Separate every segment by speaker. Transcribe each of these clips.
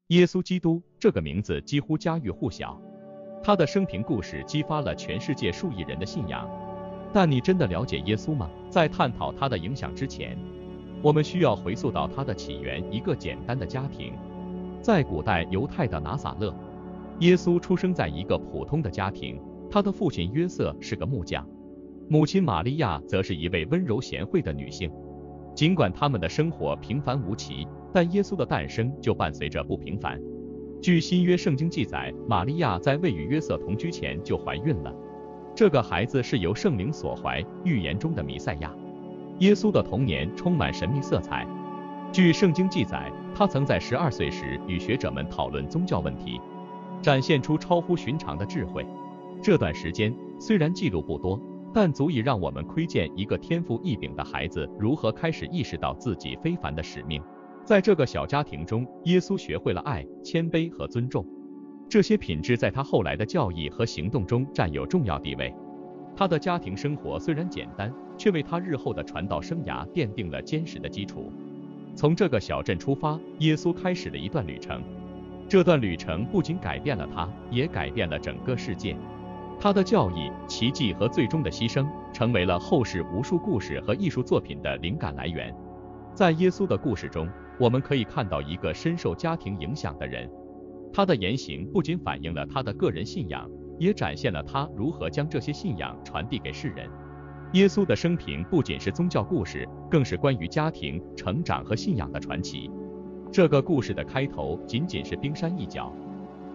Speaker 1: 耶稣基督这个名字几乎家喻户晓，他的生平故事激发了全世界数亿人的信仰。但你真的了解耶稣吗？在探讨他的影响之前，我们需要回溯到他的起源，一个简单的家庭。在古代犹太的拿撒勒，耶稣出生在一个普通的家庭，他的父亲约瑟是个木匠，母亲玛利亚则是一位温柔贤惠的女性。尽管他们的生活平凡无奇，但耶稣的诞生就伴随着不平凡。据新约圣经记载，玛利亚在未与约瑟同居前就怀孕了，这个孩子是由圣灵所怀，预言中的弥赛亚。耶稣的童年充满神秘色彩。据圣经记载，他曾在12岁时与学者们讨论宗教问题，展现出超乎寻常的智慧。这段时间虽然记录不多，但足以让我们窥见一个天赋异禀的孩子如何开始意识到自己非凡的使命。在这个小家庭中，耶稣学会了爱、谦卑和尊重，这些品质在他后来的教义和行动中占有重要地位。他的家庭生活虽然简单，却为他日后的传道生涯奠定了坚实的基础。从这个小镇出发，耶稣开始了一段旅程。这段旅程不仅改变了他，也改变了整个世界。他的教义、奇迹和最终的牺牲，成为了后世无数故事和艺术作品的灵感来源。在耶稣的故事中，我们可以看到一个深受家庭影响的人，他的言行不仅反映了他的个人信仰，也展现了他如何将这些信仰传递给世人。耶稣的生平不仅是宗教故事，更是关于家庭、成长和信仰的传奇。这个故事的开头仅仅是冰山一角，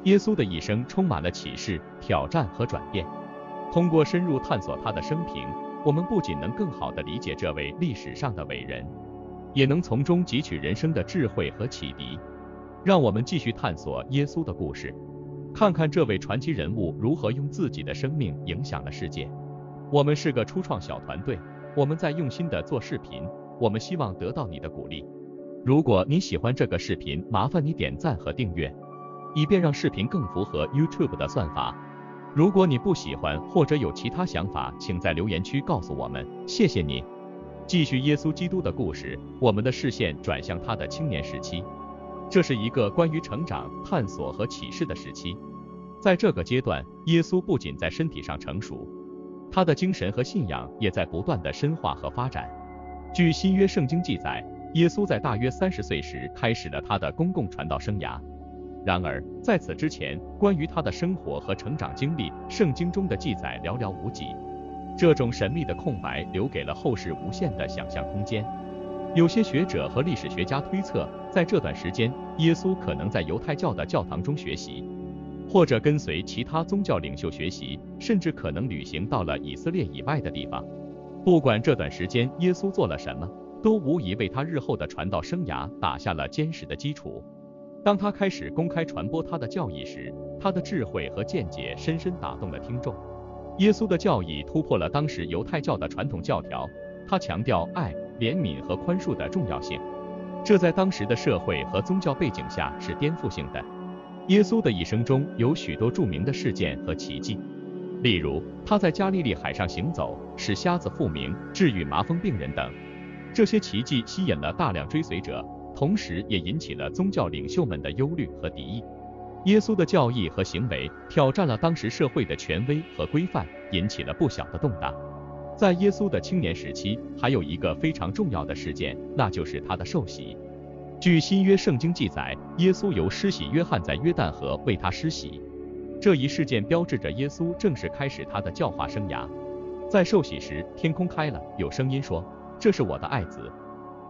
Speaker 1: 耶稣的一生充满了启示、挑战和转变。通过深入探索他的生平，我们不仅能更好地理解这位历史上的伟人，也能从中汲取人生的智慧和启迪。让我们继续探索耶稣的故事，看看这位传奇人物如何用自己的生命影响了世界。我们是个初创小团队，我们在用心地做视频，我们希望得到你的鼓励。如果你喜欢这个视频，麻烦你点赞和订阅，以便让视频更符合 YouTube 的算法。如果你不喜欢或者有其他想法，请在留言区告诉我们，谢谢你。继续耶稣基督的故事，我们的视线转向他的青年时期。这是一个关于成长、探索和启示的时期。在这个阶段，耶稣不仅在身体上成熟，他的精神和信仰也在不断的深化和发展。据新约圣经记载，耶稣在大约30岁时开始了他的公共传道生涯。然而，在此之前，关于他的生活和成长经历，圣经中的记载寥寥无几。这种神秘的空白留给了后世无限的想象空间。有些学者和历史学家推测，在这段时间，耶稣可能在犹太教的教堂中学习，或者跟随其他宗教领袖学习，甚至可能旅行到了以色列以外的地方。不管这段时间耶稣做了什么，都无疑为他日后的传道生涯打下了坚实的基础。当他开始公开传播他的教义时，他的智慧和见解深深打动了听众。耶稣的教义突破了当时犹太教的传统教条，他强调爱、怜悯和宽恕的重要性，这在当时的社会和宗教背景下是颠覆性的。耶稣的一生中有许多著名的事件和奇迹，例如他在加利利海上行走，使瞎子复明，治愈麻风病人等。这些奇迹吸引了大量追随者，同时也引起了宗教领袖们的忧虑和敌意。耶稣的教义和行为挑战了当时社会的权威和规范，引起了不小的动荡。在耶稣的青年时期，还有一个非常重要的事件，那就是他的受洗。据新约圣经记载，耶稣由施洗约翰在约旦河为他施洗，这一事件标志着耶稣正式开始他的教化生涯。在受洗时，天空开了，有声音说：“这是我的爱子，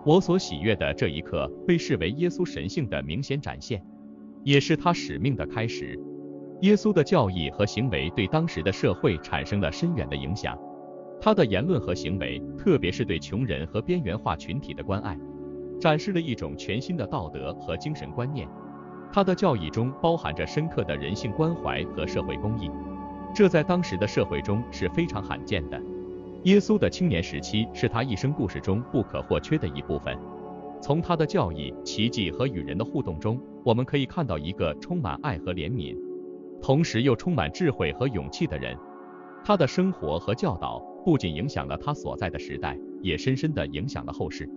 Speaker 1: 我所喜悦的。”这一刻被视为耶稣神性的明显展现，也是他使命的开始。耶稣的教义和行为对当时的社会产生了深远的影响。他的言论和行为，特别是对穷人和边缘化群体的关爱，展示了一种全新的道德和精神观念。他的教义中包含着深刻的人性关怀和社会公义，这在当时的社会中是非常罕见的。耶稣的青年时期是他一生故事中不可或缺的一部分。从他的教义、奇迹和与人的互动中，我们可以看到一个充满爱和怜悯，同时又充满智慧和勇气的人。他的生活和教导不仅影响了他所在的时代，也深深地影响了后世。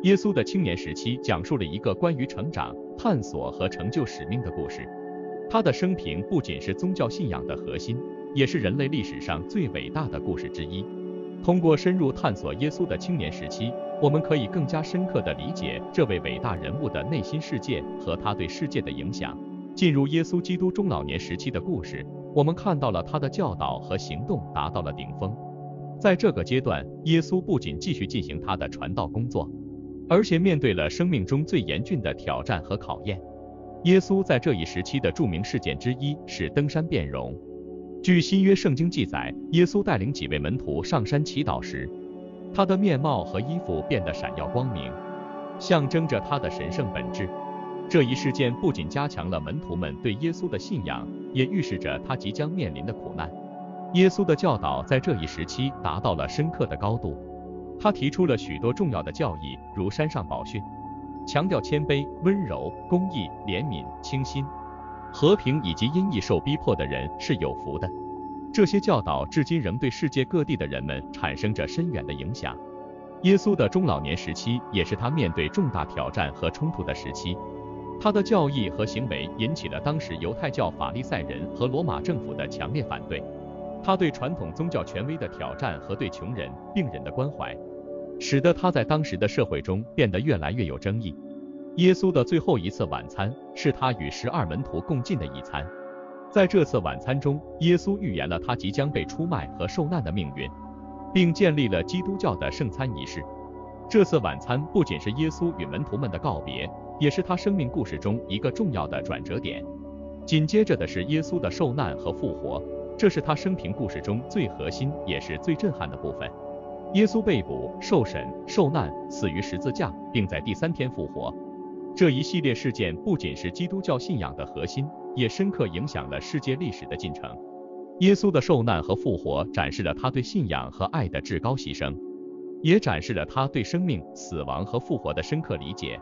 Speaker 1: 耶稣的青年时期讲述了一个关于成长、探索和成就使命的故事。他的生平不仅是宗教信仰的核心，也是人类历史上最伟大的故事之一。通过深入探索耶稣的青年时期，我们可以更加深刻地理解这位伟大人物的内心世界和他对世界的影响。进入耶稣基督中老年时期的故事，我们看到了他的教导和行动达到了顶峰。在这个阶段，耶稣不仅继续进行他的传道工作，而且面对了生命中最严峻的挑战和考验。耶稣在这一时期的著名事件之一是登山变容。据新约圣经记载，耶稣带领几位门徒上山祈祷时，他的面貌和衣服变得闪耀光明，象征着他的神圣本质。这一事件不仅加强了门徒们对耶稣的信仰，也预示着他即将面临的苦难。耶稣的教导在这一时期达到了深刻的高度，他提出了许多重要的教义，如山上宝训，强调谦卑、温柔、公义、怜悯、清心、和平，以及因义受逼迫的人是有福的。这些教导至今仍对世界各地的人们产生着深远的影响。耶稣的中老年时期也是他面对重大挑战和冲突的时期。他的教义和行为引起了当时犹太教法利赛人和罗马政府的强烈反对。他对传统宗教权威的挑战和对穷人、病人的关怀，使得他在当时的社会中变得越来越有争议。耶稣的最后一次晚餐是他与12门徒共进的一餐。在这次晚餐中，耶稣预言了他即将被出卖和受难的命运，并建立了基督教的圣餐仪式。这次晚餐不仅是耶稣与门徒们的告别，也是他生命故事中一个重要的转折点。紧接着的是耶稣的受难和复活，这是他生平故事中最核心也是最震撼的部分。耶稣被捕、受审、受难、死于十字架，并在第3天复活。这一系列事件不仅是基督教信仰的核心，也深刻影响了世界历史的进程。耶稣的受难和复活展示了他对信仰和爱的至高牺牲，也展示了他对生命、死亡和复活的深刻理解。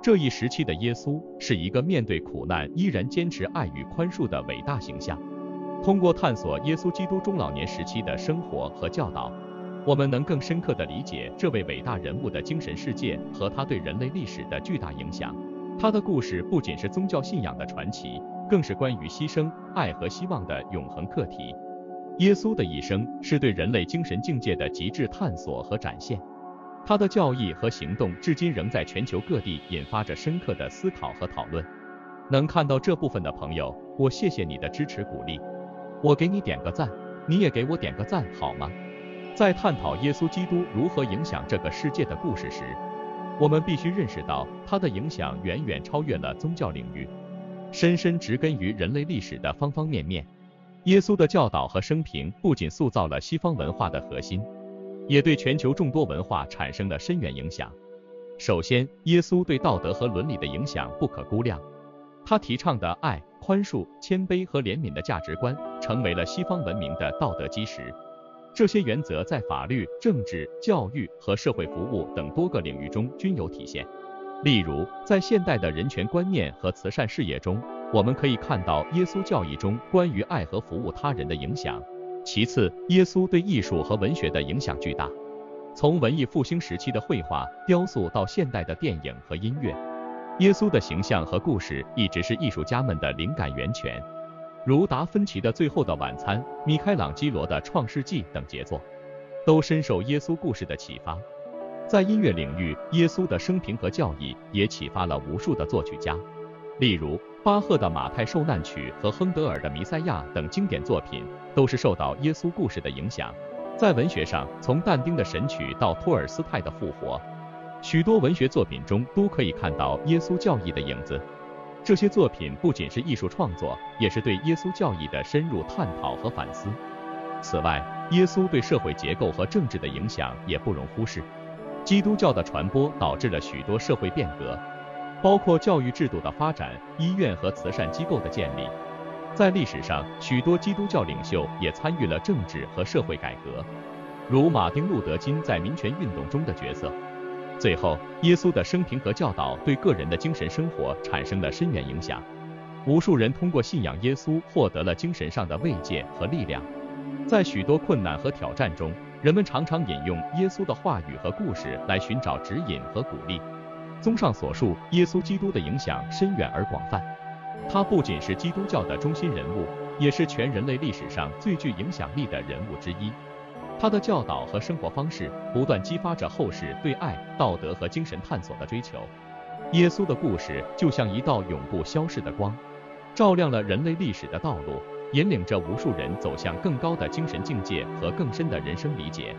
Speaker 1: 这一时期的耶稣是一个面对苦难依然坚持爱与宽恕的伟大形象。通过探索耶稣基督中老年时期的生活和教导，我们能更深刻地理解这位伟大人物的精神世界和他对人类历史的巨大影响。他的故事不仅是宗教信仰的传奇，更是关于牺牲、爱和希望的永恒课题。耶稣的一生是对人类精神境界的极致探索和展现。他的教义和行动至今仍在全球各地引发着深刻的思考和讨论。能看到这部分的朋友，我谢谢你的支持鼓励。我给你点个赞，你也给我点个赞好吗？在探讨耶稣基督如何影响这个世界的故事时，我们必须认识到他的影响远远超越了宗教领域，深深植根于人类历史的方方面面。耶稣的教导和生平不仅塑造了西方文化的核心，也对全球众多文化产生了深远影响。首先，耶稣对道德和伦理的影响不可估量。他提倡的爱、宽恕、谦卑和怜悯的价值观，成为了西方文明的道德基石。这些原则在法律、政治、教育和社会服务等多个领域中均有体现。例如，在现代的人权观念和慈善事业中，我们可以看到耶稣教义中关于爱和服务他人的影响。其次，耶稣对艺术和文学的影响巨大。从文艺复兴时期的绘画、雕塑到现代的电影和音乐，耶稣的形象和故事一直是艺术家们的灵感源泉。如达芬奇的《最后的晚餐》、米开朗基罗的《创世纪》等杰作，都深受耶稣故事的启发。在音乐领域，耶稣的生平和教义也启发了无数的作曲家。例如，巴赫的《马太受难曲》和亨德尔的《弥赛亚》等经典作品，都是受到耶稣故事的影响。在文学上，从但丁的《神曲》到托尔斯泰的《复活》，许多文学作品中都可以看到耶稣教义的影子。这些作品不仅是艺术创作，也是对耶稣教义的深入探讨和反思。此外，耶稣对社会结构和政治的影响也不容忽视。基督教的传播导致了许多社会变革，包括教育制度的发展、医院和慈善机构的建立。在历史上，许多基督教领袖也参与了政治和社会改革，如马丁·路德·金在民权运动中的角色。最后，耶稣的生平和教导对个人的精神生活产生了深远影响。无数人通过信仰耶稣获得了精神上的慰藉和力量。在许多困难和挑战中，人们常常引用耶稣的话语和故事来寻找指引和鼓励。综上所述，耶稣基督的影响深远而广泛。他不仅是基督教的中心人物，也是全人类历史上最具影响力的人物之一。他的教导和生活方式不断激发着后世对爱、道德和精神探索的追求。耶稣的故事就像一道永不消逝的光，照亮了人类历史的道路，引领着无数人走向更高的精神境界和更深的人生理解。